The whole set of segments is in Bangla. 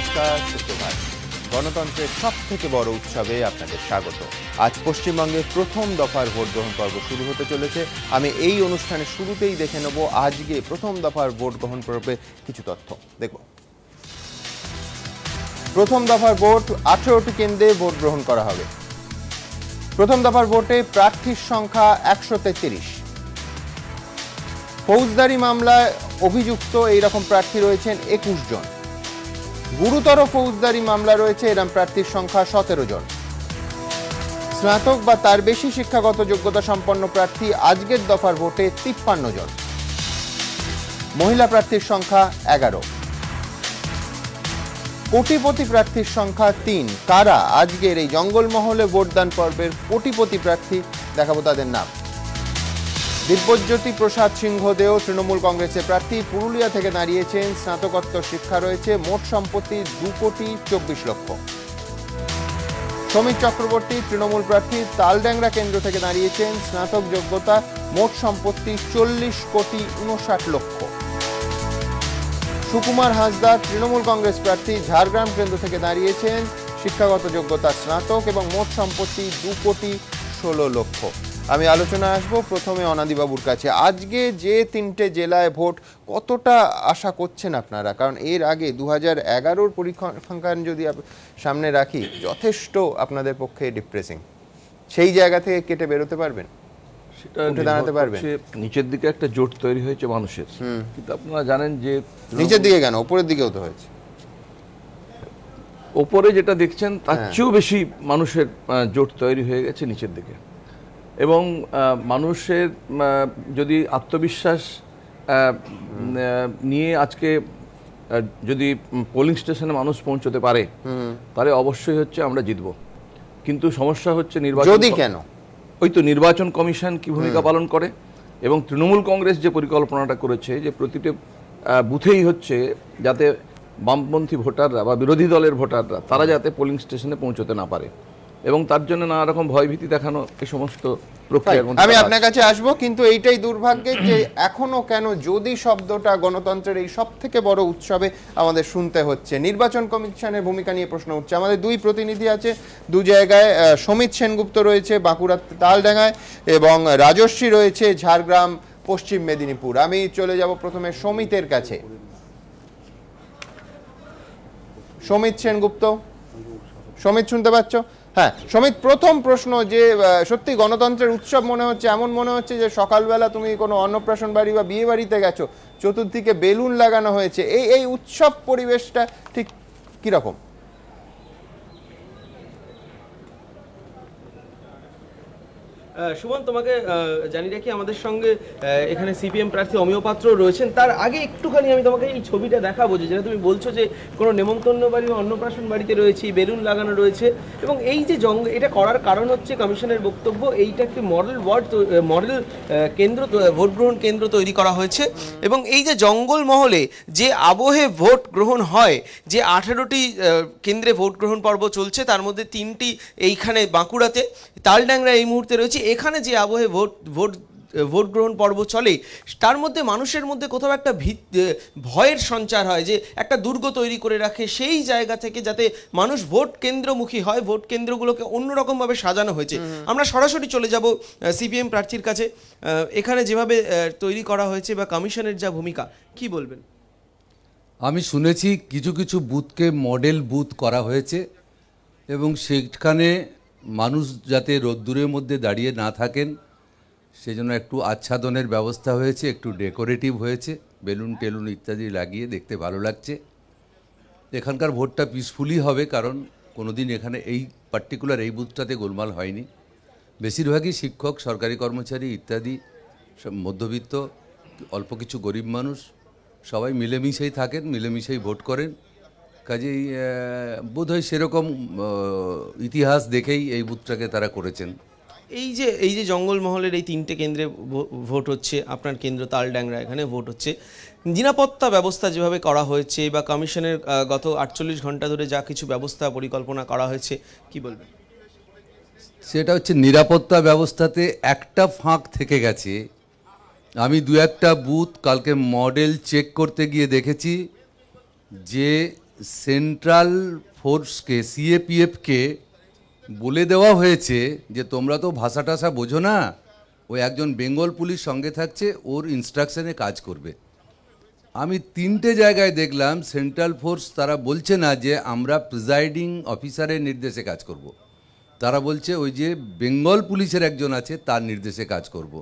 নমস্কার, সুপ্রভাত। গণতন্ত্রের সবথেকে বড় উৎসবে আপনাদের স্বাগত। আজ পশ্চিমবঙ্গের প্রথম দফার ভোট গ্রহণ পর্ব শুরু হতে চলেছে। আমি এই অনুষ্ঠানের শুরুতেই দেখে নেব আজকে প্রথম দফার ভোট গ্রহণ পর্বে কিছু তথ্য দেখব। প্রথম দফার ভোট 18টি কেন্দ্রে ভোট গ্রহণ করা হবে। প্রথম দফার ভোটে প্রার্থীর সংখ্যা 133। ফৌজদারি মামলায় অভিযুক্ত এইরকম প্রার্থী রয়েছেন 21 জন। গুরুতর ফৌজদারি মামলা রয়েছে এরকম প্রার্থীর সংখ্যা 17 জন। স্নাতক বা তার বেশি শিক্ষাগত যোগ্যতা সম্পন্ন প্রার্থী আজকের দফার ভোটে 53 জন। মহিলা প্রার্থীর সংখ্যা 11। কোটিপতি প্রার্থীর সংখ্যা 3। কারা আজকের এই জঙ্গলমহলে ভোটদান পর্বের কোটিপতি প্রার্থী দেখাবো তাদের নাম। দিব্যজ্যোতি প্রসাদ সিংহদেও তৃণমূল কংগ্রেসের প্রার্থী, পুরুলিয়া থেকে দাঁড়িয়েছেন। স্নাতকোত্তর শিক্ষা রয়েছে, মোট সম্পত্তি 2,24,00,000। সমীর চক্রবর্তী তৃণমূল প্রার্থী, তালড্যাংরা কেন্দ্র থেকে দাঁড়িয়েছেন। স্নাতক যোগ্যতা, মোট সম্পত্তি 40,59,00,000। সুকুমার হাঁসদা তৃণমূল কংগ্রেস প্রার্থী, ঝাড়গ্রাম কেন্দ্র থেকে দাঁড়িয়েছেন। শিক্ষাগত যোগ্যতা স্নাতক এবং মোট সম্পত্তি 2,16,00,000। আমি আলোচনায় আসবো প্রথমে অনাদিবাবুর কাছে। আজকে যে 3টে জেলায় ভোট, কতটা আশা করছেন আপনারা? কারণ এর আগে 2011-র পরিসংখ্যান যদি সামনে রাখি, যথেষ্ট আপনাদের পক্ষে ডিপ্রেসিং। সেই জায়গা থেকে কেটে বেরোতে পারবেন? সেটা উঠে দাঁড়াতে পারবেন? নিচের দিকে একটা জোট তৈরি হয়েছে মানুষের, কিন্তু আপনারা জানেন যে নিচের দিকে কেন, উপরের দিকেও তো হয়েছে। ওপরে যেটা দেখছেন তার চেয়েও বেশি মানুষের জোট তৈরি হয়ে গেছে নিচের দিকে। এবং মানুষের যদি আত্মবিশ্বাস নিয়ে আজকে যদি পোলিং স্টেশনে মানুষ পৌঁছতে পারে, তাহলে অবশ্যই হচ্ছে আমরা জিতব। কিন্তু সমস্যা হচ্ছে নির্বাচন। যদি কেন? ওই তো নির্বাচন কমিশন কি ভূমিকা পালন করে, এবং তৃণমূল কংগ্রেস যে পরিকল্পনাটা করেছে যে প্রতিটি বুথেই হচ্ছে যাতে বামপন্থী ভোটাররা বা বিরোধী দলের ভোটাররা তারা যাতে পোলিং স্টেশনে পৌঁছতে না পারে, এবং তার জন্য নানা রকম ভয়ভীতি দেখানো, এই সমস্ত প্রক্রিয়া। আমি আপনার কাছে আসবো, কিন্তু এইটাই দুর্ভাগ্যের যে এখনো কেন যদি শব্দটা গণতন্ত্রের এই সব থেকে বড় উৎসবে আমাদের শুনতে হচ্ছে। নির্বাচন কমিশনের ভূমিকা নিয়ে প্রশ্ন উঠছে। আমাদের দুই প্রতিনিধি আছে দু জায়গায়। সমিত সেনগুপ্ত রয়েছে বাঁকুড়া তালডাঙ্গায়, এবং রাজশ্রী রয়েছে ঝাড়গ্রাম পশ্চিম মেদিনীপুর। আমি চলে যাব প্রথমে সমিতের কাছে। সমিত সেনগুপ্ত, সমিত শুনতে পাচ্ছ? হ্যাঁ সমিত, প্রথম প্রশ্ন যে সত্যি গণতন্ত্রের উৎসব মনে হচ্ছে, এমন মনে হচ্ছে যে সকালবেলা তুমি কোনো অন্নপ্রাশন বাড়ি বা বিয়ে বাড়িতে গেছো, চতুর্দিকে বেলুন লাগানো হয়েছে। এই উৎসব পরিবেশটা ঠিক কিরকম? সুমন, তোমাকে জানি রাখি আমাদের সঙ্গে এখানে সিপিএম প্রার্থী অমিয় পাত্র রয়েছেন। তার আগে একটুখানি আমি তোমাকে এই ছবিটা দেখাবো, যেটা তুমি বলছো যে কোনো নেমন্তন্ন বাড়ি বা অন্নপ্রাশন বাড়িতে রয়েছে, বেলুন লাগানো রয়েছে। এবং এই যে এটা করার কারণ হচ্ছে কমিশনের বক্তব্য, এইটা একটি মডেল কেন্দ্র, ভোট গ্রহণ কেন্দ্র তৈরি করা হয়েছে। এবং এই যে জঙ্গলমহলে যে আবহে ভোট গ্রহণ হয়, যে 18টি কেন্দ্রে ভোট গ্রহণ পর্ব চলছে, তার মধ্যে 3টি এইখানে বাঁকুড়াতে, তালড্যাংরা এই মুহূর্তে রয়েছে। এখানে যে আবহে ভোট গ্রহণ পর্ব চলে, তার মধ্যে মানুষের মধ্যে কোথাও একটা ভয়ের সঞ্চার হয়, যে একটা দুর্গ তৈরি করে রাখে। সেই জায়গা থেকে যাতে মানুষ ভোট কেন্দ্রমুখী হয়, ভোট কেন্দ্রগুলোকে অন্যরকমভাবে সাজানো হয়েছে। আমরা সরাসরি চলে যাব সিপিএম প্রার্থীর কাছে। এখানে যেভাবে তৈরি করা হয়েছে বা কমিশনের যা ভূমিকা, কি বলবেন? আমি শুনেছি কিছু কিছু বুথকে মডেল বুথ করা হয়েছে, এবং সেখানে মানুষ যাতে রোদ্দুরের মধ্যে দাঁড়িয়ে না থাকেন সেজন্য একটু আচ্ছাদনের ব্যবস্থা হয়েছে, একটু ডেকোরেটিভ হয়েছে, বেলুন টেলুন ইত্যাদি লাগিয়ে দেখতে ভালো লাগছে। এখানকার ভোটটা পিসফুলি হবে, কারণ কোনোদিন এখানে এই পার্টিকুলার এই বুথটাতে গোলমাল হয়নি। বেশিরভাগই শিক্ষক, সরকারি কর্মচারী ইত্যাদি, মধ্যবিত্ত, অল্প কিছু গরিব মানুষ, সবাই মিলেমিশেই থাকেন, মিলেমিশেই ভোট করেন। কাজেই বোধহয় সেরকম ইতিহাস দেখেই এই বুথটাকে তারা করেছেন। এই যে জঙ্গলমহলের এই 3টে কেন্দ্রে ভোট হচ্ছে, আপনার কেন্দ্র তালড্যাংরা, এখানে ভোট হচ্ছে, নিরাপত্তা ব্যবস্থা যেভাবে করা হয়েছে বা কমিশনের গত 48 ঘন্টা ধরে যা কিছু ব্যবস্থা পরিকল্পনা করা হয়েছে, কি বলবেন? সেটা হচ্ছে নিরাপত্তা ব্যবস্থাতে একটা ফাঁক থেকে গেছে। আমি দু একটা বুথ কালকে মডেল চেক করতে গিয়ে দেখেছি যে সেন্ট্রাল ফোর্সকে, সিএপিএফকে বলে দেওয়া হয়েছে যে তোমরা তো ভাষা টাষা বোঝো না, ওই একজন বেঙ্গল পুলিশ সঙ্গে থাকছে, ওর ইনস্ট্রাকশনে কাজ করবে। আমি 3টে জায়গায় দেখলাম সেন্ট্রাল ফোর্স তারা বলছে না যে আমরা প্রিজাইডিং অফিসারের নির্দেশে কাজ করব। তারা বলছে ওই যে বেঙ্গল পুলিশের একজন আছে তার নির্দেশে কাজ করব।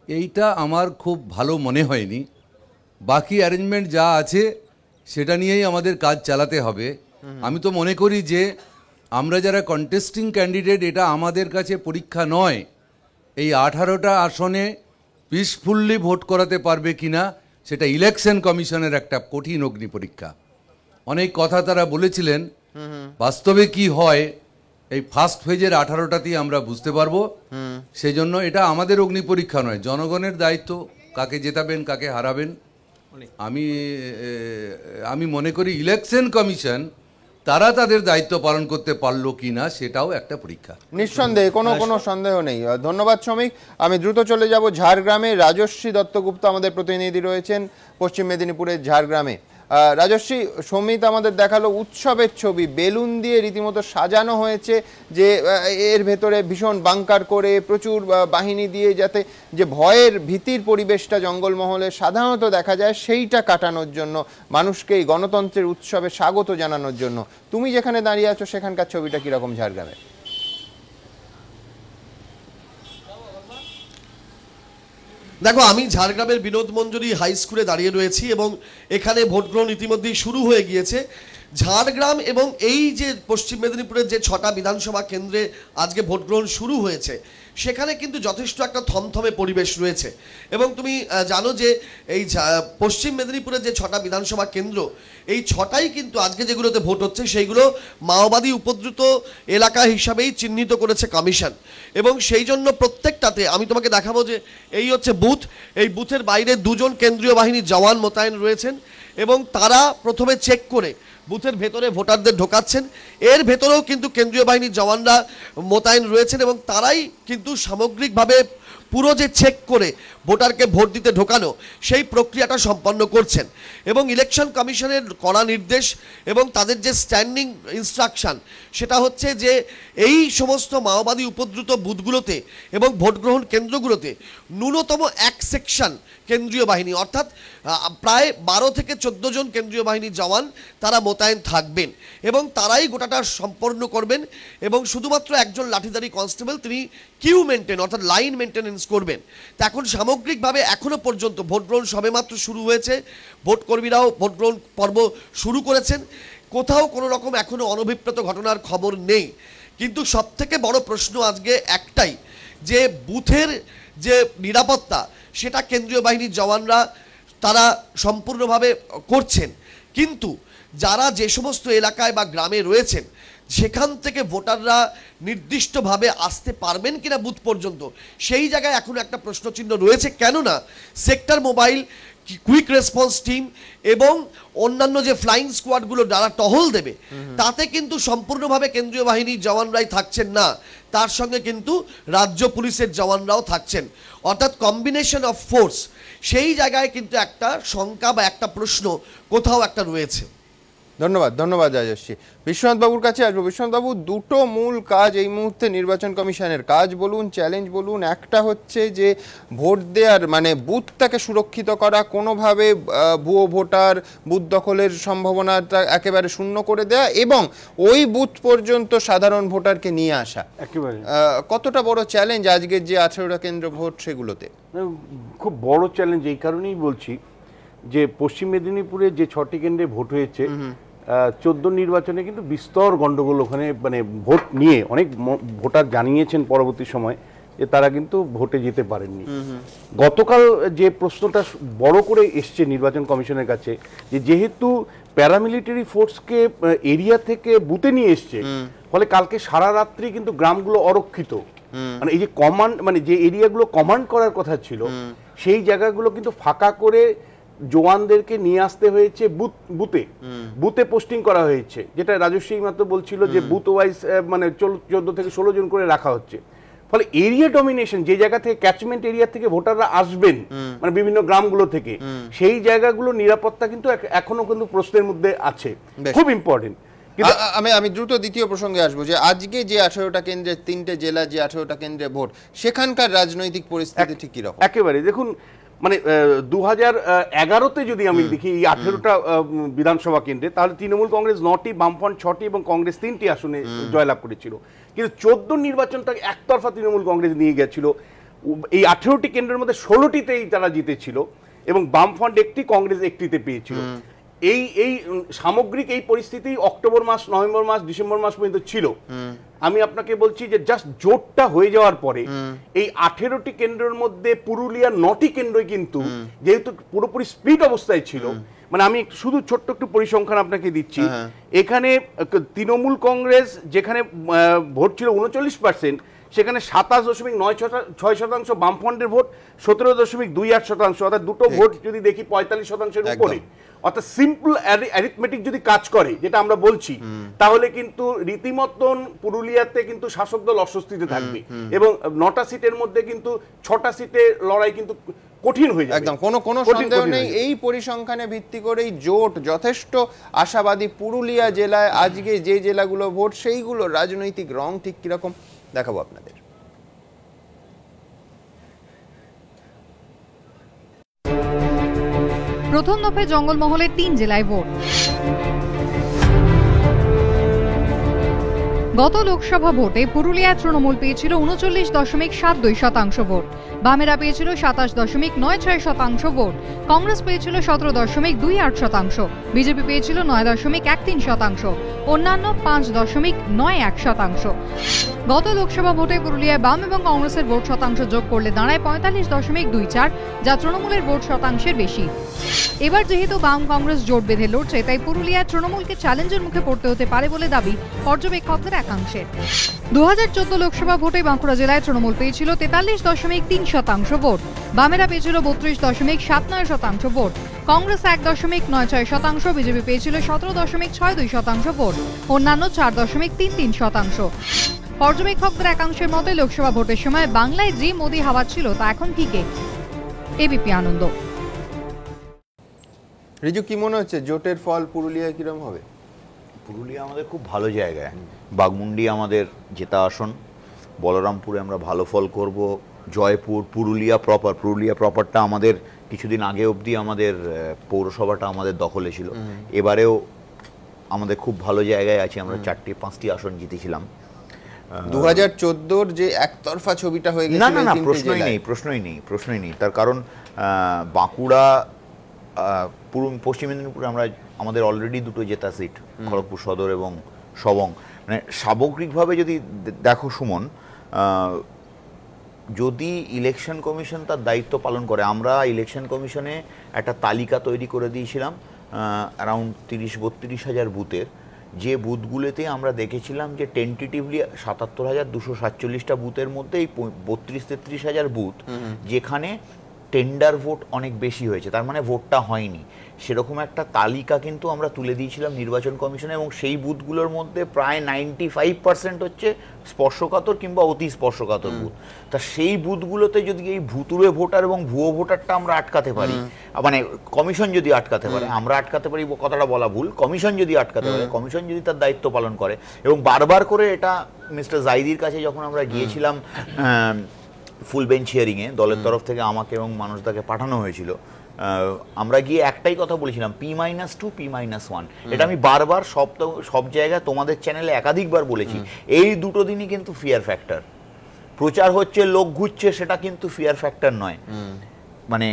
এইটা আমার খুব ভালো মনে হয়নি। বাকি অ্যারেঞ্জমেন্ট যা আছে সেটা নিয়েই আমাদের কাজ চালাতে হবে। আমি তো মনে করি যে আমরা যারা কন্টেস্টিং ক্যান্ডিডেট, এটা আমাদের কাছে পরীক্ষা নয় এই 18টা আসনে পিসফুল্লি ভোট করাতে পারবে কিনা, সেটা ইলেকশন কমিশনের একটা কঠিন অগ্নি পরীক্ষা। অনেক কথা তারা বলেছিলেন, বাস্তবে কি হয় এই ফার্স্ট ফেজের 18টাতেই আমরা বুঝতে পারবো। সেই জন্য এটা আমাদের অগ্নি পরীক্ষা নয়, জনগণের দায়িত্ব কাকে জেতাবেন কাকে হারাবেন। আমি মনে করি ইলেকশন কমিশন তারা তাদের দায়িত্ব পালন করতে পারলো কি না সেটাও একটা পরীক্ষা। নিঃসন্দেহে, কোনো সন্দেহ নেই। ধন্যবাদ শ্রমিক। আমি দ্রুত চলে যাব ঝাড়গ্রামে। রাজশ্রী দত্তগুপ্ত আমাদের প্রতিনিধি রয়েছেন পশ্চিম মেদিনীপুরের ঝাড়গ্রামে। রাজশ্রী, সমিত আমাদের দেখালো উৎসবের ছবি, বেলুন দিয়ে রীতিমতো সাজানো হয়েছে, যে এর ভেতরে ভীষণ বাংকার করে প্রচুর বাহিনী দিয়ে, যাতে যে ভয়ের ভীতির পরিবেশটা জঙ্গলমহলে সাধারণত দেখা যায় সেইটা কাটানোর জন্য, মানুষকে এই গণতন্ত্রের উৎসবে স্বাগত জানানোর জন্য। তুমি যেখানে দাঁড়িয়ে আছো সেখানকার ছবিটা কিরকম ঝাড়গ্রামে? দেখো, আমি ঝাড়গ্রামের বিনোদ মঞ্জুরি হাই স্কুলে দাঁড়িয়ে রয়েছি এবং এখানে ভোট গ্রহণ ইতিমধ্যেই শুরু হয়ে গিয়েছে। ঝাড়গ্রাম এবং এই যে পশ্চিম মেদিনীপুরের যে 6টা বিধানসভা কেন্দ্রে আজকে ভোট গ্রহণ শুরু হয়েছে, সেখানে কিন্তু যথেষ্ট একটা থমথমে পরিবেশ রয়েছে। এবং তুমি জানো যে এই পশ্চিম মেদিনীপুরের যে 6টা বিধানসভা কেন্দ্র, এই 6টাই কিন্তু আজকে যেগুলোতে ভোট হচ্ছে সেইগুলো মাওবাদী উপদ্রুত এলাকা হিসাবেই চিহ্নিত করেছে কমিশন। এবং সেই জন্য প্রত্যেকটাতে আমি তোমাকে দেখাবো যে এই হচ্ছে বুথ, এই বুথের বাইরে 2জন কেন্দ্রীয় বাহিনীর জওয়ান মোতায়েন রয়েছেন এবং তারা প্রথমে চেক করে বুথের ভেতরে ভোটারদের ঢোকাচ্ছেন। এর ভেতরেও কিন্তু কেন্দ্রীয় বাহিনীর জওয়ানরা মোতায়েন রয়েছেন এবং তারাই কিন্তু সামগ্রিকভাবে পুরো যে চেক করে ভোটারকে ভোট দিতে ঢোকানো সেই প্রক্রিয়াটা সম্পন্ন করছেন। এবং ইলেকশন কমিশনের কড়া নির্দেশ এবং তাদের যে স্ট্যান্ডিং ইনস্ট্রাকশন, সেটা হচ্ছে যে এই সমস্ত মাওবাদী উপদ্রুত বুথগুলোতে এবং ভোট গ্রহণ কেন্দ্রগুলোতে ন্যূনতম 1 সেকশন কেন্দ্রীয় বাহিনী, অর্থাৎ প্রায় 12 থেকে 14 জন কেন্দ্রীয় বাহিনীর জওয়ান তারা মোতায়েন থাকবেন এবং তারাই গোটাটা সম্পন্ন করবেন। এবং শুধুমাত্র একজন লাঠিধারী কনস্টেবল, তিনি কিউ মেনটেন অর্থাৎ লাইন মেনটেনেন্স করবেন। তা এখন সামগ্রিকভাবে এখনো পর্যন্ত ভোট গ্রহণ সবেমাত্র শুরু হয়েছে, ভোট কর্মীরাও ভোট গ্রহণ পর্ব শুরু করেছেন, কোথাও কোনো রকম এখনো অনভিপ্রেত ঘটনার খবর নেই। কিন্তু সবথেকে বড় প্রশ্ন আজকে একটাই, যে বুথের যে নিরাপত্তা সেটা কেন্দ্রীয় বাহিনীর জওয়ানরা তারা সম্পূর্ণভাবে করছেন, কিন্তু যারা যে সমস্ত এলাকায় বা গ্রামে রয়েছেন সেখান থেকে ভোটাররা নির্দিষ্টভাবে আসতে পারবেন কিনা বুথ পর্যন্ত, সেই জায়গায় এখন একটা প্রশ্নচিহ্ন রয়েছে। কেননা sector mobile, quick response team এবং অন্যান্য যে ফ্লাইং স্কোয়াডগুলো যারা টহল দেবে, তাতে কিন্তু সম্পূর্ণভাবে কেন্দ্রীয় বাহিনীর জওয়ানরাই থাকছেন না, তার সঙ্গে কিন্তু রাজ্য পুলিশের জওয়ানরাও থাকছেন, অর্থাৎ কম্বিনেশন অফ ফোর্স। সেই জায়গায় কিন্তু একটা শঙ্কা বা একটা প্রশ্ন কোথাও একটা রয়েছে। ধন্যবাদ রাজশ্রী। বিশ্বনাথ বাবুর কাছে আসবো। বিশ্বনাথ বাবু, দুটো মূল কাজ এই মুহূর্তে নির্বাচন কমিশনের, কাজ বলুন চ্যালেঞ্জ বলুন, একটা হচ্ছে যে ভোট দেওয়ার মানে বুথটাকে সুরক্ষিত করা, কোনোভাবে ভুয়ো ভোটার বুথ দখলের সম্ভাবনাটা একেবারে শূন্য করে দেয়া এবং ওই বুথ পর্যন্ত সাধারণ ভোটারকে নিয়ে আসা। একেবারে কতটা বড় চ্যালেঞ্জ আজকের যে 18টা কেন্দ্র ভোট সেগুলোতে? খুব বড় চ্যালেঞ্জ এই কারণেই বলছি যে পশ্চিম মেদিনীপুরে যে 6টি কেন্দ্রে ভোট হয়েছে, 14 নির্বাচনে কিন্তু বিস্তর গন্ডগোল ওখানে, মানে ভোট নিয়ে অনেক ভোটার জানিয়েছেন পরবর্তী সময় যে তারা কিন্তু ভোটে যেতে পারেননি। গতকাল যে প্রশ্নটা বড় করে এসছে নির্বাচন কমিশনের কাছে, যে যেহেতু প্যারামিলিটারি ফোর্সকে এরিয়া থেকে বুথে নিয়ে এসছে, ফলে কালকে সারা রাত্রি কিন্তু গ্রামগুলো অরক্ষিত, মানে এই যে কমান্ড, মানে যে এরিয়াগুলো কমান্ড করার কথা ছিল সেই জায়গাগুলো কিন্তু ফাঁকা করে জওয়ানদেরকে নিয়ে আসতে হয়েছে বুথে পোস্টিং করা হয়েছে, যেটা রাজশ্রী মাত্র বলছিল যে বুথ ওয়াইজ মানে 14 থেকে 16 জন করে রাখা হচ্ছে। ফলে এরিয়া ডমিনেশন, যে জায়গা থেকে ক্যাচমেন্ট এরিয়া থেকে ভোটাররা আসবেন মানে বিভিন্ন গ্রামগুলো থেকে, সেই জায়গাগুলো নিরাপত্তা কিন্তু এখনো কিন্তু প্রশ্নের মধ্যে আছে, খুব ইম্পর্টেন্ট। আমি দ্রুত দ্বিতীয় প্রসঙ্গে আসবো, যে আজকে যে 18টা কেন্দ্রে, 3টে জেলা যে 18টা কেন্দ্রে ভোট, সেখানকার রাজনৈতিক পরিস্থিতি ঠিক কি রকম? একেবারে দেখুন, মানে 2011-তে যদি আমি দেখি এই 18টা বিধানসভা কেন্দ্রে, তাহলে তৃণমূল কংগ্রেস 9টি, বামফ্রন্ট 6টি এবং কংগ্রেস 3টি আসনে জয়লাভ করেছিল। কিন্তু 14 নির্বাচনটা একতরফা তৃণমূল কংগ্রেস নিয়ে গেছিল। এই 18টি কেন্দ্রের মধ্যে 16টিতেই তারা জিতেছিল এবং বামফ্রন্ট 1টি, কংগ্রেস 1টিতে পেয়েছিল। এই সামগ্রিক এই পরিস্থিতি অক্টোবর মাস, নভেম্বর মাস, ডিসেম্বর মাস পর্যন্ত ছিল। আমি আপনাকে বলছি যে জাস্ট জোটটা হয়ে যাওয়ার পরে এই 18টি কেন্দ্রের মধ্যে পুরুলিয়ার 9টি কেন্দ্রই কিন্তু যেহেতু পুরোপুরি স্প্লিট অবস্থায় ছিল, মানে আমি শুধু ছোট্ট একটু পরিসংখ্যান আপনাকে দিচ্ছি। এখানে তৃণমূল কংগ্রেস যেখানে ভোট ছিল 39%, সেখানে 27.96%, বামফ্রন্টের ভোট 17.28%, অর্থাৎ দুটো ভোট যদি দেখি 45%-এর উপরে। অর্থাৎ সিম্পল অ্যারিথমেটিক যদি কাজ করে, যেটা আমরা বলছি, তাহলে কিন্তু রীতিমতন পুরুলিয়াতে কিন্তু শাসক দল অস্বস্তিতে থাকবে এবং 9টা সিটের মধ্যে কিন্তু 6টা সিটে লড়াই কিন্তু কঠিন হয়ে যাবে। একদম কোনো সন্দেহ নেই, এই পরিসংখ্যানে ভিত্তি করেই জোট যথেষ্ট আশাবাদী। পুরুলিয়া জেলায় আজকে যে জেলাগুলো ভোট, সেইগুলো রাজনৈতিক রং ঠিক কিরকম দেখাবো আপনাদের। প্রথম দফায় জঙ্গলমহলের 3 জেলায় ভোট। গত লোকসভা ভোটে পুরুলিয়ায় তৃণমূল পেয়েছিল 39.72% ভোট, বামেরা পেয়েছিল 27.96% ভোট, কংগ্রেস পেয়েছিল 17.28%, বিজেপি পেয়েছিল 9.13%, অন্যান্য 5.91%। গত লোকসভা ভোটে পুরুলিয়ায় বাম এবং কংগ্রেসের ভোট শতাংশ যোগ করলে দাঁড়ায় 45.24, যা তৃণমূলের ভোট শতাংশের বেশি। এবার যেহেতু বাম কংগ্রেস জোট বেঁধে লড়ছে, তাই পুরুলিয়ায় তৃণমূলকে চ্যালেঞ্জের মুখে পড়তে হতে পারে বলে দাবি পর্যবেক্ষকদের একাংশের। 2014 লোকসভা ভোটে বাঁকুড়া জেলায় তৃণমূল পেয়েছিল 43.3% ভোট, বামেরা পেয়েছিল 32.79% ভোট, কংগ্রেস 1.96%, বিজেপি পেয়েছিল 17.62% ভোট, অন্যান্য 4.33%। পর্যবেক্ষকদের একাংশের মতে লোকসভা ভোটের সময় বাংলায় যে মোদি হাওয়া ছিল তা এখন ফিকে। এবিপি আনন্দ। রিজু, কি মনে হচ্ছে জোটের ফল পুরুলিয়ায় কিরকম হবে? পুরুলিয়া আমাদের খুব ভালো জায়গায়, বাগমুন্ডি আমাদের জেতা আসন, বলরামপুরে আমরা ভালো ফল করব, জয়পুর, পুরুলিয়া প্রপারটা আমাদের কিছুদিন আগে অবধি আমাদের পৌরসভাটা আমাদের দখলে ছিল, এবারেও আমাদের খুব ভালো জায়গায় আছে, আমরা 4-5টি আসন জিতেছিলাম। 2014-র যে একতরফা ছবিটা হয়ে গেছিল, না প্রশ্নই নেই, তার কারণ বাঁকুড়া, পশ্চিম মেদিনীপুরে আমাদের অলরেডি দুটো জেতা সিট, খড়গপুর সদর এবং সবং। মানে সামগ্রিকভাবে যদি দেখো সুমন, যদি ইলেকশন কমিশন তার দায়িত্ব পালন করে, আমরা ইলেকশন কমিশনে একটা তালিকা তৈরি করে দিয়েছিলাম অ্যারাউন্ড 30-32 হাজার বুথের, যে বুথগুলোতে আমরা দেখেছিলাম যে টেন্টেটিভলি 77,247টা বুথের মধ্যে এই 32-33 হাজার বুথ যেখানে টেন্ডার ভোট অনেক বেশি হয়েছে, তার মানে ভোটটা হয়নি, সেরকম একটা তালিকা কিন্তু আমরা তুলে দিয়েছিলাম নির্বাচন কমিশনে, এবং সেই বুথগুলোর মধ্যে প্রায় 95% হচ্ছে স্পর্শকাতর কিংবা অতি স্পর্শকাতর বুথ। তা সেই বুথগুলোতে যদি এই ভুতুড়ে ভোটার এবং ভুয়ো ভোটারটা আমরা আটকাতে পারি, মানে কমিশন যদি আটকাতে পারে, আমরা আটকাতে পারি কথাটা বলা ভুল, কমিশন যদি আটকাতে পারে, কমিশন যদি তার দায়িত্ব পালন করে, এবং বারবার করে এটা মিস্টার জাইদির কাছে যখন আমরা গিয়েছিলাম ফুল বেঞ্চ হিয়ারিংয়ে, দলের তরফ থেকে আমাকে এবং মানুষদাকে পাঠানো হয়েছিল, আমরা গিয়ে একটাই কথা বলেছিলাম, P-2 P-1। এটা আমি বারবার সব জায়গায় তোমাদের চ্যানেলে একাধিকবার বলেছি, এই দুটো দিনই কিন্তু ফিয়ার ফ্যাক্টর। প্রচার হচ্ছে, লোক ঘুরছে, সেটা কিন্তু ফিয়ার ফ্যাক্টর নয়। মানে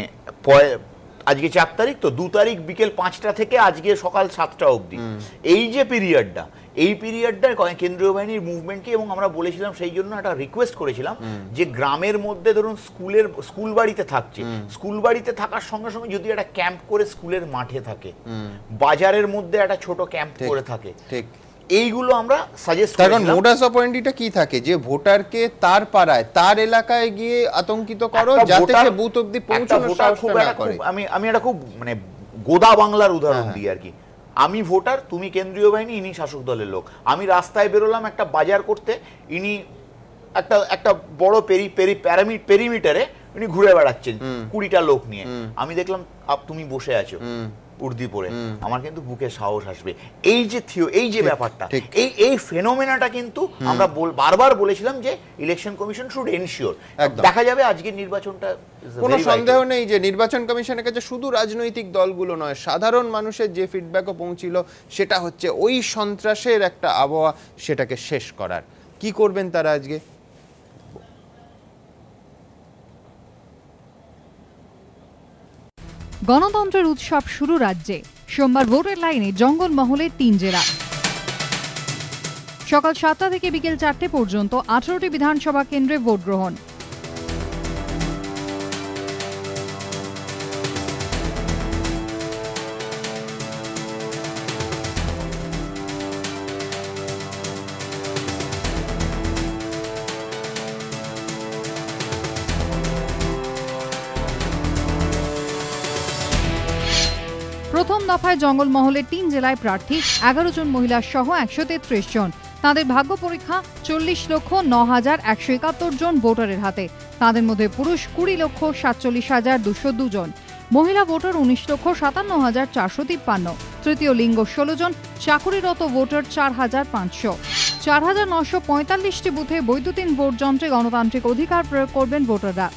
আজকে 4 তারিখ, তো 2 তারিখ বিকেল 5টা থেকে আজকে সকাল 7টা অবধি এই যে পিরিয়ডটা, এই পিরিয়ডটা কেন্দ্রীয় বাহিনীর মুভমেন্টকে, এবং আমরা বলেছিলাম সেই জন্য একটা রিকোয়েস্ট করেছিলাম যে গ্রামের মধ্যে ধরুন স্কুল বাড়িতে থাকছে, স্কুল বাড়িতে থাকার সঙ্গে সঙ্গে যদি একটা ক্যাম্প করে স্কুলের মাঠে থাকে, বাজারের মধ্যে একটা ছোট ক্যাম্প করে থাকে, ঠিক এইগুলো আমরা সাজেস্ট করি। কারণ মোডাস অপারেন্ডিটা কি থাকে, যে ভোটারকে তার পাড়ায় তার এলাকায় গিয়ে আতঙ্কিত করো যাতে সে বুথ অবধি পৌঁছানোর চেষ্টা না করে। আমি এটা খুব মানে গোদা বাংলার উদাহরণ দিই আর কি। আমি ভোটার, তুমি কেন্দ্রীয় বাহিনী, ইনি শাসক দলের লোক। আমি রাস্তায় বেরোলাম একটা বাজার করতে, ইনি একটা একটা বড় পেরিমিটারে উনি ঘুরে বেড়াচ্ছেন 20টা লোক নিয়ে। আমি দেখলাম তুমি বসে আছো উর্দি পরে, আমার কিন্তু বুকে সাহস আসবে। এই যে ব্যাপারটা, এই ফেনোমেনাটা কিন্তু আমরা বারবার বলেছিলাম যে ইলেকশন কমিশন শুড এনশিওর। দেখা যাবে আজকের নির্বাচনটা, কোনো সন্দেহ নেই যে নির্বাচন কমিশনের কাছে শুধু রাজনৈতিক দলগুলো নয়, সাধারণ মানুষের যে ফিডব্যাকও পৌঁছিল সেটা হচ্ছে ওই সন্ত্রাসের একটা আবহাওয়া, সেটাকে শেষ করার। কি করবেন তারা আজকে? গণতন্ত্রের উৎসব শুরু রাজ্যে। সোমবার ভোটের লাইনে জঙ্গলমহলের 3 জেলা। সকাল 7টা থেকে বিকেল 4টে পর্যন্ত 18টি বিধানসভা কেন্দ্রে ভোট গ্রহণ। প্রথম দফায় জঙ্গলমহলের 3 জেলায় প্রার্থী 11 জন মহিলা সহ 133 জন। তাদের ভাগ্য পরীক্ষা 40,09,171 জন ভোটারের হাতে। তাদের মধ্যে পুরুষ 20,47,202 জন, মহিলা ভোটার 19,57,453, তৃতীয় লিঙ্গ 16 জন, চাকুরিরত ভোটার 4,500। 4,945টি বুথে বৈদ্যুতিন ভোট যন্ত্রে গণতান্ত্রিক অধিকার প্রয়োগ করবেন ভোটাররা।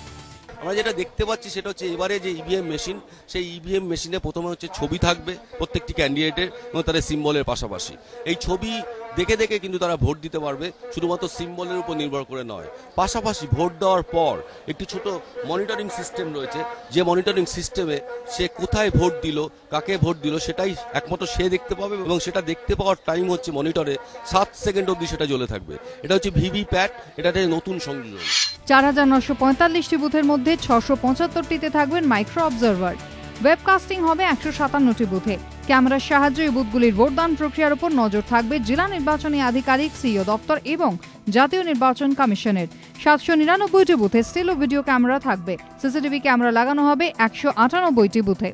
আমরা যেটা দেখতে পাচ্ছি সেটা হচ্ছে এবারে যে ইভিএম মেশিন, সেই ইভিএম মেশিনে প্রথমে হচ্ছে ছবি থাকবে প্রত্যেকটি ক্যান্ডিডেটের এবং তাদের সিম্বলের পাশাপাশি। এই ছবি দেখে দেখে কিন্তু তারা ভোট দিতে পারবে, শুধুমাত্র সিম্বলের উপর নির্ভর করে নয়। পাশাপাশি ভোট দেওয়ার পর একটি ছোট মনিটরিং সিস্টেম রয়েছে, যে মনিটরিং সিস্টেমে সে কোথায় ভোট দিল, কাকে ভোট দিল সেটাই একমাত্র সে দেখতে পাবে, এবং সেটা দেখতে পাওয়ার টাইম হচ্ছে মনিটরে 7 সেকেন্ড অবধি সেটা জ্বলে থাকবে। এটা হচ্ছে ভিভিপ্যাট, এটা নতুন সংযোজন। 4,945টি বুথের মধ্যে 675টিতে থাকবেন মাইক্রো অবজারভার। ওয়েবকাস্টিং হবে 157টি বুথে। ক্যামেরার সাহায্যে বুথগুলির ভোটদান প্রক্রিয়ার উপর নজর থাকবে জেলা নির্বাচনী আধিকারিক, সিইও দপ্তর এবং জাতীয় নির্বাচন কমিশনের। 799টি বুথে স্টিল ও ভিডিও ক্যামেরা থাকবে। সিসিটিভি ক্যামেরা লাগানো হবে 198টি বুথে।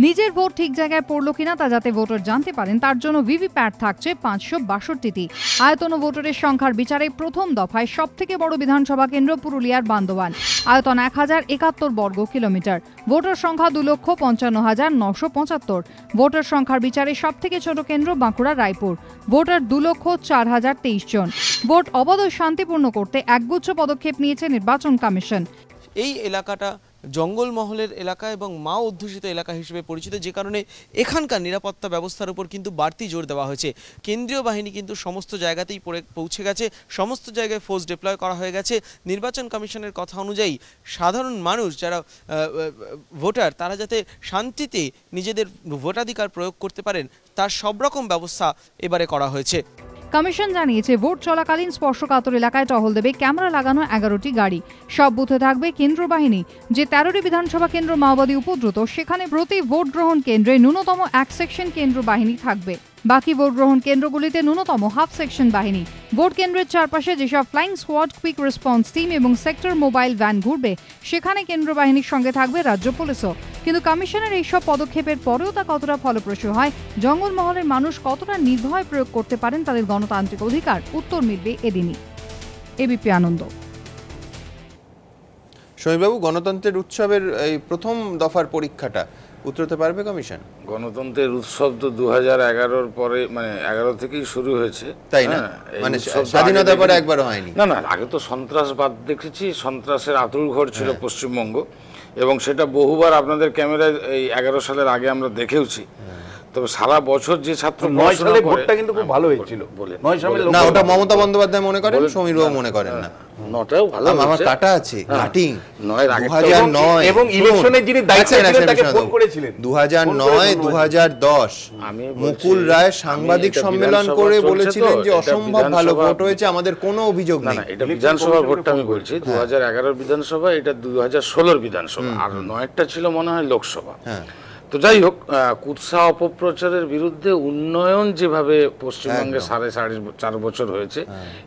নিজের ভোট ঠিক জায়গায় পড়লো কিনা তা যাতে ভোটার জানতে পারেন তার জন্য ভিভিপ্যাট থাকছে 562টি। আয়তন ও ভোটারের সংখ্যার বিচারে প্রথম দফায় সবথেকে বড় বিধানসভা কেন্দ্র পুরুলিয়ার বান্দোয়ান, আয়তন 1071 বর্গ কিলোমিটার, ভোটার সংখ্যা 2,55,975। ভোটার সংখ্যার বিচারে সবথেকে ছোট কেন্দ্র বাঁকুড়া রায়পুর, ভোটার 2,04,023 জন। ভোট অবাধ ও শান্তিপূর্ণ করতে একগুচ্ছ পদক্ষেপ নিয়েছে নির্বাচন কমিশন। এই এলাকাটা জঙ্গলমহলের এলাকা এবং মাও অধ্যুষিত এলাকা হিসেবে পরিচিত, যে কারণে এখানকার নিরাপত্তা ব্যবস্থার উপর কিন্তু বাড়তি জোর দেওয়া হয়েছে। কেন্দ্রীয় বাহিনী কিন্তু সমস্ত জায়গাতেই পৌঁছে গেছে, সমস্ত জায়গায় ফোর্স ডিপ্লয় করা হয়ে গেছে। নির্বাচন কমিশনের কথা অনুযায়ী সাধারণ মানুষ যারা ভোটার, তারা যাতে শান্তিতে নিজেদের ভোটাধিকার প্রয়োগ করতে পারেন তার সব রকম ব্যবস্থা এবারে করা হয়েছে। কমিশন জানিয়েছে ভোট চলাকালীন স্পর্শকাতর এলাকায় টহল দেবে ক্যামেরা লাগানো 11টি গাড়ি। সব বুথে থাকবে কেন্দ্র বাহিনী। যে 13টি বিধানসভা কেন্দ্র মাওবাদী উপদ্রুত, সেখানে প্রতি ভোট গ্রহণ কেন্দ্রে ন্যূনতম 1 সেকশন কেন্দ্র বাহিনী থাকবে। বাকি ভোট গ্রহণ কেন্দ্রগুলিতে ন্যূনতম হাফ সেকশন বাহিনী। ভোট কেন্দ্রের চারপাশে যেসব flying squad, quick response team এবং সেক্টর মোবাইল ভ্যান ঘুরবে, সেখানে কেন্দ্র বাহিনীর সঙ্গে থাকবে রাজ্য পুলিশও। কিন্তু কমিশনের এইসব পদক্ষেপের পরেও তা কতটা ফলপ্রসূ হয়, জঙ্গলমহলের মানুষ কতটা নির্ভয় প্রয়োগ করতে পারেন তাদের গণতান্ত্রিক অধিকার, উত্তর মিলবে এদিনই। এবিপি আনন্দ। সমীরবাবু, গণতন্ত্রের উৎসবের এই প্রথম দফার পরীক্ষাটা উতরাতে পারবে কমিশন? গণতন্ত্রের উৎসব তো 2011-র পরে, মানে 11 থেকেই শুরু হয়েছে, তাই না? মানে স্বাধীনতার পরে একবারও হয়নি? না, আগে তো সন্ত্রাসবাদ দেখেছি, সন্ত্রাসের আতুল ঘর ছিল পশ্চিমবঙ্গ, এবং সেটা বহুবার আপনাদের ক্যামেরায় এই 11 সালের আগে আমরা দেখেওছি। তবে সারা বছর যে ছাত্র 9 সালে ভোটটা কিন্তু খুব ভালো হয়েছিল। 9 সালে না, ওটা মমতা বন্দ্যোপাধ্যায় মনে করেন, সমীরবাবু মনে করেন না? 9টাও ভালো, আমার কাটা আছে কাটিং 2009 এবং ইলেকশনের যিনি দায়িত্বে ছিলেন তাকে ফোন করেছিলেন 2009, 2010 মুকুল রায় সাংবাদিক সম্মেলন করে বলেছিলেন যে অসম্ভব ভালো ভোট হয়েছে, আমাদের কোনো অভিযোগ নেই। এটা বিধানসভা ভোটটা আমি বলছি, 2011-র বিধানসভা, এটা 2016-র বিধানসভা, আর 9টা ছিল মনে হয় লোকসভা। তো যাই হোক, কুৎসা অপপ্রচারের বিরুদ্ধে উন্নয়ন যেভাবে পশ্চিমবঙ্গে 4.5 বছর হয়েছে,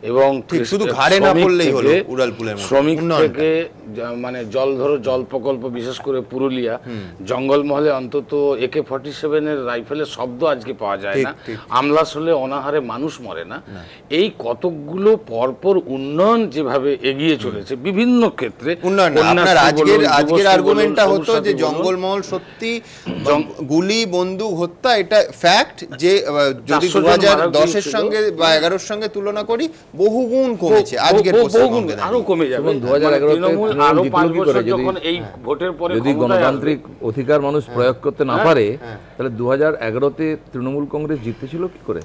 এবং শুধু ঘাড়ে না পড়লেই হলো, উড়ালপুলের শ্রমিক থেকে মানে জল প্রকল্প, বিশেষ করে পুরুলিয়া জঙ্গলমহলে অন্তত AK-47 এর রাইফেলের শব্দ আজকে পাওয়া যায় না, আমলাস হলে অনাহারে মানুষ মরে না। এই কতকগুলো পরপর উন্নয়ন যেভাবে এগিয়ে চলেছে বিভিন্ন ক্ষেত্রে, আপনার আজকের আর্গুমেন্টটা হতো যে জঙ্গলমহল সত্যি গুলি বন্দুক হত্যা এটা ফ্যাক্ট, যে যদি 2010 এর সঙ্গে বা 11 এর সঙ্গে তুলনা করি বহুগুণ কমেছে, আজকের পশ্চিমবঙ্গে আরো কমে যাবে। 2011 যখন এই ভোটের পরে যদি গণতান্ত্রিক অধিকার মানুষ প্রয়োগ করতে না পারে, তাহলে 2011-তে তৃণমূল কংগ্রেস জিতেছিল কি করে?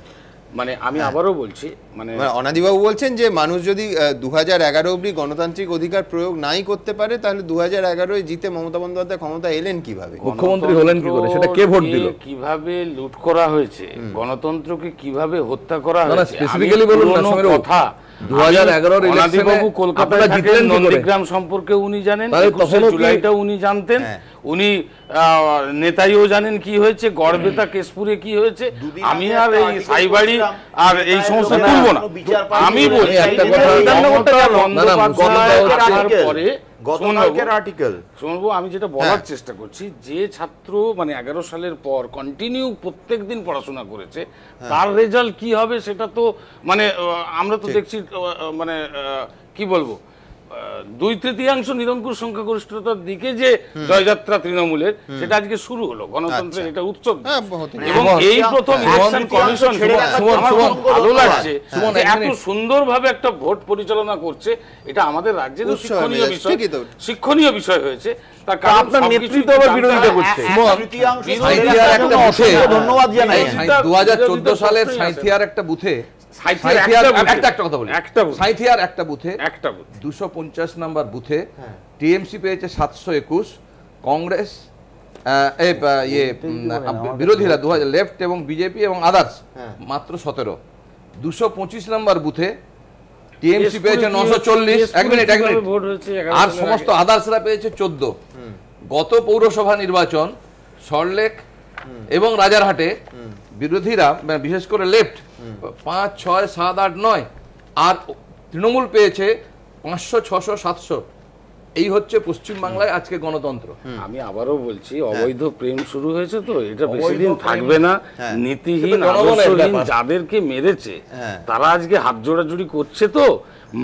মানে আমি আবারও বলছি, মানে অনাদিবাবু বলছেন যে মানুষ যদি 2011 অবধি গণতান্ত্রিক অধিকার প্রয়োগ নাই করতে পারে, তাহলে 2011-এ জিতে মমতা বন্দ্যোপাধ্যায় ক্ষমতা এলেন কিভাবে, মুখ্যমন্ত্রী হলেন কি করে, সেটা কে ভোট দিল, কিভাবে লুট করা হয়েছে, গণতন্ত্রকে কিভাবে হত্যা করা হয়েছে, স্পেসিফিক্যালি বলুন না কথা। 2011-এর ইলেকশনে কলকাতায় জিতলেন নন্দীগ্রাম সম্পর্কে উনি জানেন, 21 জুলাইটা উনি জানতেন, উনি নেতাইও জানেন কি হয়েছে, গড়বেতা কেশপুরে কি হয়েছে। আমি আর এই সাইবাড়ি আর এই সমস্ত বলবো না, আমি বলছি একটা কথা আমি যেটা বলার চেষ্টা করছি, যে ছাত্র মানে 11 সালের পর কন্টিনিউ প্রত্যেক দিন পড়াশোনা করেছে, তার রেজাল্ট কি হবে সেটা তো মানে আমরা তো দেখছি, মানে কি বলবো, 2/3 নিরঙ্কুশ সংখ্যাগরিষ্ঠতার দিকে যে জয়যাত্রা তৃণমূলের, সেটা আজকে শুরু হলো। গণতন্ত্রের এটা উৎসব, এবং এই প্রথম ইলেকশন কমিশন ভালো লাগছে এত সুন্দরভাবে একটা ভোট পরিচালনা করছে, এটা আমাদের রাজ্যের শিক্ষণীয় বিষয় হয়েছে। তার কারণ আপনার নেতৃত্ব আবার বিরোধিতা করছে। ধন্যবাদ জানাই। 2014 সালের সাঁইথিয়ার একটা বুথে, একটা বুথে 250 নম্বর বুথে টিএমসি পেয়েছে 721, কংগ্রেস বিরোধীরা লেফট এবং বিজেপি এবং আদার্স মাত্র 17। 225 নম্বর বুথে টিএমসি পেয়েছে 940, এক মিনিট, আর সমস্ত আদার্সরা পেয়েছে 14। গত পৌরসভা নির্বাচন সল্টলেক এবং রাজারহাটে বিরোধীরা বিশেষ করে লেফট 5, 6, 7, 8, 9, আর তৃণমূল পেয়েছে 500, 600, 700। এই হচ্ছে পশ্চিমবাংলায় আজকে গণতন্ত্র। আমি আবারও বলছি, অবৈধ প্রেম শুরু হয়েছে তো, এটা বেশি দিন থাকবে না। নীতিহীন আদর্শহীন যাদেরকে মেরেছে তারা আজকে হাত জোড়াজুড়ি করছে, তো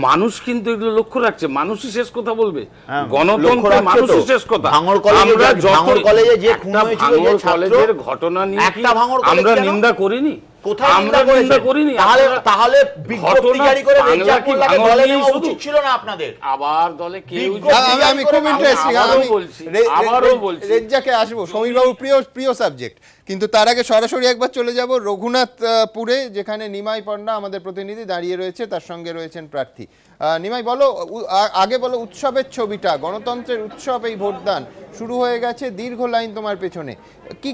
মানুষ কিন্তু এগুলো লক্ষ্য রাখছে। মানুষই শেষ কথা বলবে, গণতন্ত্র মানুষই শেষ কথা। কলেজের ঘটনা নিয়ে আমরা নিন্দা করিনি, আমরা নিন্দা করিনি, তাহলে আবার দলে কেউ, আমি খুব ইন্টারেস্টিং, আবারও বলছি রেজ্জাকে আসবো, সমীর বাবু প্রিয় সাবজেক্ট, কিন্তু তার আগে সরাসরি একবার চলে যাব রঘুনাথপুরে, যেখানে নিমাই পণ্ডা আমাদের প্রতিনিধি দাঁড়িয়ে রয়েছে, তার সঙ্গে রয়েছেন প্রার্থী। নিমাই বলো, আগে বলো উৎসবের ছবিটা, গণতন্ত্রের উৎসব, এই ভোটদান শুরু হয়ে গেছে, দীর্ঘ লাইন তোমার পেছনে,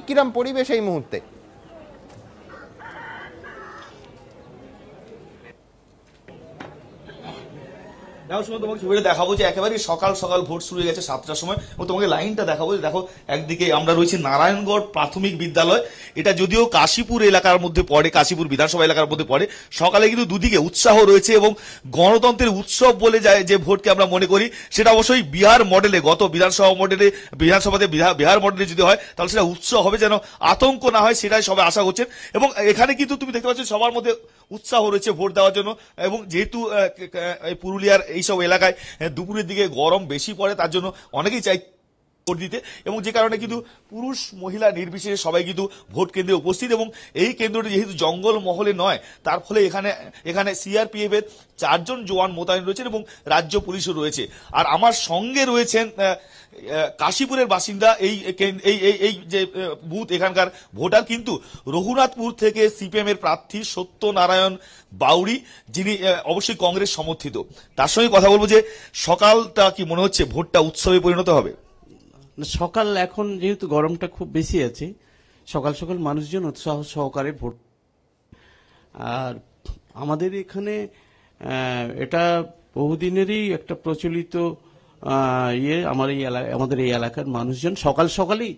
কিরম পরিবেশ এই মুহূর্তে? দেখো শুনে তোমাকে ছবিটা দেখাবো যে একেবারে সকাল সকাল ভোট শুরু হয়ে গেছে 7টার সময়, এবং তোমাকে লাইনটা দেখাবো। দেখো একদিকে আমরা রয়েছি নারায়ণগড় প্রাথমিক বিদ্যালয়, এটা যদিও কাশীপুর এলাকার মধ্যে পড়ে, কাশীপুর বিধানসভা এলাকার মধ্যে পড়ে। সকালে কিন্তু দুদিকে উৎসাহ রয়েছে, এবং গণতন্ত্রের উৎসব বলে যায় যে ভোটকে আমরা মনে করি, সেটা অবশ্যই বিহার মডেলে, গত বিধানসভাতে বিহার মডেলে যদি হয় তাহলে সেটা উৎসব হবে, যেন আতঙ্ক না হয় সেটাই সবাই আশা করছেন। এবং এখানে কিন্তু তুমি দেখতে পাচ্ছ সবার মধ্যে উৎসাহ রয়েছে ভোট দেওয়ার জন্য, এবং যেহেতু পুরুলিয়ার এইসব এলাকায় দুপুরের দিকে গরম বেশি পড়ে, তার জন্য অনেকেই চাই ভোট দিতে, এবং যে কারণে কিন্তু পুরুষ মহিলা নির্বিশেষে সবাই কিন্তু ভোট কেন্দ্রে উপস্থিত। এবং এই কেন্দ্রটি যেহেতু জঙ্গল মহলে নয়, তার ফলে এখানে সিআরপিএফ এর 4 জন জওয়ান মোতায়েন রয়েছেন, এবং রাজ্য পুলিশও রয়েছে। আর আমার সঙ্গে রয়েছেন কাশীপুরের বাসিন্দা, এই যে বুথ এখানকার ভোটার কিন্তু রঘুনাথপুর থেকে সিপিএম এর প্রার্থী সত্যনারায়ণ বাউরি, যিনি অবশ্যই কংগ্রেস সমর্থিত। তার সঙ্গে কথা বলবো যে সকালটা কি মনে হচ্ছে ভোটটা উৎসবে পরিণত হবে? সকাল এখন যেহেতু গরমটা খুব বেশি আছে, সকাল সকাল মানুষজন উৎসাহ সহকারে ভোট। আর আমাদের এখানে এটা বহুদিনেরই একটা প্রচলিত আমাদের এই এলাকার মানুষজন সকাল সকালেই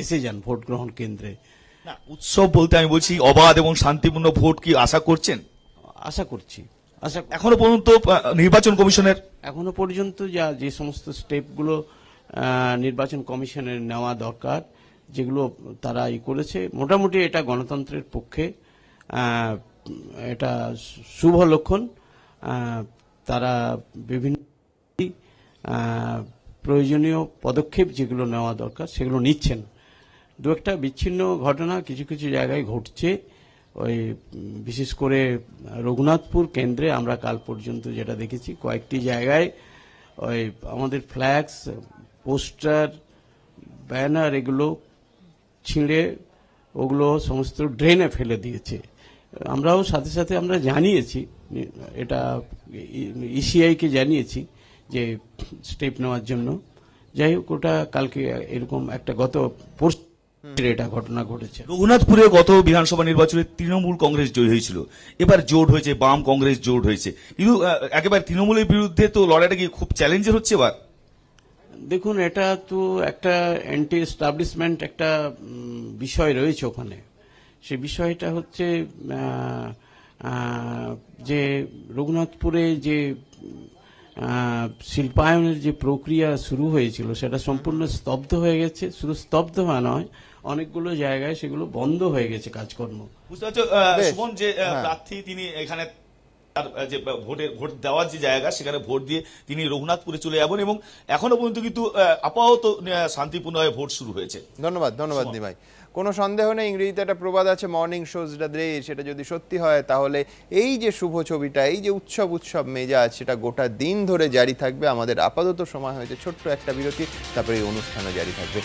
এসে যান ভোট গ্রহণ কেন্দ্রে। না, উৎসব বলতে আমি বলছি অবাধ এবং শান্তিপূর্ণ ভোট কি আশা করছেন? আশা করছি। আচ্ছা, এখনো পর্যন্ত নির্বাচন কমিশনের এখনো পর্যন্ত যে সমস্ত স্টেপগুলো নির্বাচন কমিশনের নেওয়া দরকার, যেগুলো তারা করেছে, মোটামুটি এটা গণতন্ত্রের পক্ষে এটা শুভ লক্ষণ। তারা বিভিন্ন প্রয়োজনীয় পদক্ষেপ যেগুলো নেওয়া দরকার সেগুলো নিচ্ছেন। দু একটা বিচ্ছিন্ন ঘটনা কিছু কিছু জায়গায় ঘটছে, ওই বিশেষ করে রঘুনাথপুর কেন্দ্রে আমরা কাল পর্যন্ত যেটা দেখেছি, কয়েকটি জায়গায় ওই আমাদের ফ্ল্যাক্স, পোস্টার, ব্যানার এগুলো ছিঁড়ে ওগুলো সমস্ত ড্রেনে ফেলে দিয়েছে। আমরাও সাথে সাথে আমরা জানিয়েছি, এটা ইসিআইকে জানিয়েছি যে স্টেপ নেওয়ার জন্য। যাই হোক, ওটা কালকে এরকম একটা গত এটা ঘটনা ঘটেছে। রঘুনাথপুরে গত বিধানসভা নির্বাচনে তৃণমূল কংগ্রেস জয়ী হয়েছিল, এবার জোট হয়েছে, বাম কংগ্রেস জোট হয়েছে, কিন্তু একেবারে তৃণমূলের বিরুদ্ধে তো লড়াইটা কি খুব চ্যালেঞ্জের হচ্ছে এবার? দেখুন, এটা তো একটা অ্যান্টি এস্টাবলিশমেন্ট একটা বিষয় রয়েছে ওখানে। সে বিষয়টা হচ্ছে যে রঘুনাথপুরে যে শিল্পায়নের যে প্রক্রিয়া শুরু হয়েছিল সেটা সম্পূর্ণ স্তব্ধ হয়ে গেছে। শুধু স্তব্ধ হওয়া নয়, অনেকগুলো জায়গায় সেগুলো বন্ধ হয়ে গেছে কাজকর্ম। বুঝতে পারছো সুমন, যে প্রার্থী তিনি এখানে যে ভোট দেওয়ার যে জায়গা সেখানে ভোট দিয়ে তিনি রঘুনাথপুরে চলে যাবেন এবং এখনো পর্যন্ত কিন্তু আপাতত শান্তিপূর্ণভাবে ভোট শুরু হয়েছে। ধন্যবাদ নিমাই। কোনো সন্দেহ নেই, ইংরেজিতে একটা প্রবাদ আছে, মর্নিং শোজ দ্য ডে। সেটা যদি সত্যি হয় তাহলে এই যে শুভ ছবিটা, এই যে উৎসব মেজাজ, সেটা গোটা দিন ধরে জারি থাকবে। আমাদের আপাতত সময় হয়েছে ছোট্ট একটা বিরতি, তারপরে এই অনুষ্ঠানও জারি থাকবে।